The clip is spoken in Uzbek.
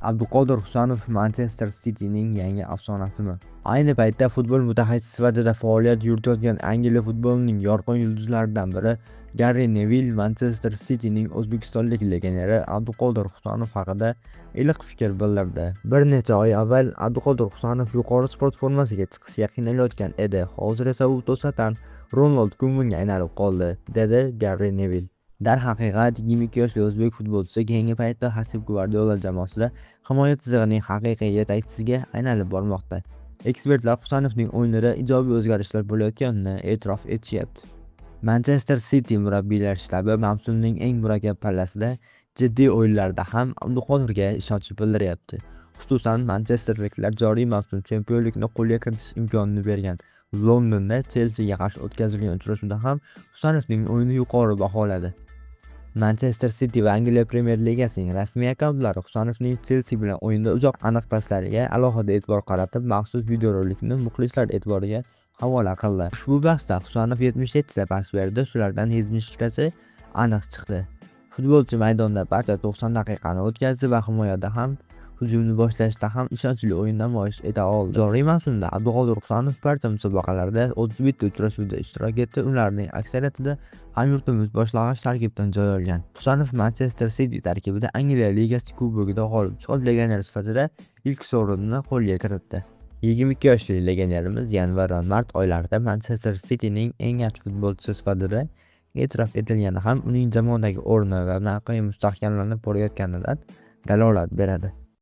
Abduqodir Husanov Manchester City'ning yangi afsonasimi? Ayni paytda futbol mutaxassisi sifatida faoliyat yuritayotgan Angliya futbolining yorqin yulduzlaridan biri Gary Neville Manchester City'ning o'zbekistonlik legioneri Abduqodir Husanov haqida iliq fikr bildirdi. Bir necha oy avval Abduqodir Husanov yuqori sport formasiga chiqishga qiynalayotgan edi. Hozir esa u to'satdan Ronald Koemanga aylanib qoldi, dedi Gary Neville. Darhaqiqat 22 yoshli o'zbek futbolchisi keyingi paytda Pep Guardiola jamoasida himoya chizig'ining haqiqiy yetakchisiga aylanib bormoqda. Ekspertlar Husanovning o'yinida ijobiy o'zgarishlar bo'layotganini e'tirof etishyapti. Manchester City murabbiylar shtabi mavsumning eng murakkab pallasida jiddiy o'yinlarda ham Abduqodirga ishonch bildiryapti. Xususan, manchesterliklar joriy mavsum chempionlikni qo'lga kiritish imkonini bergan Londonda Chelsiga qarshi o'tkazilgan uchrashuvda ham Husanovning o'yinini yuqori baholadi. Manchester City va Angliya Premyer Ligasining rasmiy akkauntlari Husanovning Chelsea bilan o'yinda uzoq aniq paslariga alohida e'tibor qaratib, maxsus videorolikni muxlislar e'tiboriga havola qildi. Ushbu bahsda Husanov 77 ta pas berdi, shulardan 72 tasi aniq chiqdi. Futbolchi maydonda barcha 90 daqiqani o'tkazdi va himoyada ham, hujumni boshlashda ham ishonchli o'yin namoyish eta oldi. Joriy mavsumda Abduqodir Husanov barcha musobaqalarda 31 ta uchrashuvda ishtirok etdi. Ularning aksariyatida hamyurtimiz boshlang'ich tarkibdan joy olgan. Husanov Manchester City tarkibida Angliya Ligasi Kubogida g'olib chiqib, legioner sifatida ilk sovrinni qo'lga kiritdi. 22 yoshli legionerimiz yanvar va mart oylarida Manchester City'ning eng yaxshi futbolchisi sifatida e'tirof etilgani ham uning jamoadagi o'rni va mavqei mustahkamlanib borayotganidan dalolat beradi.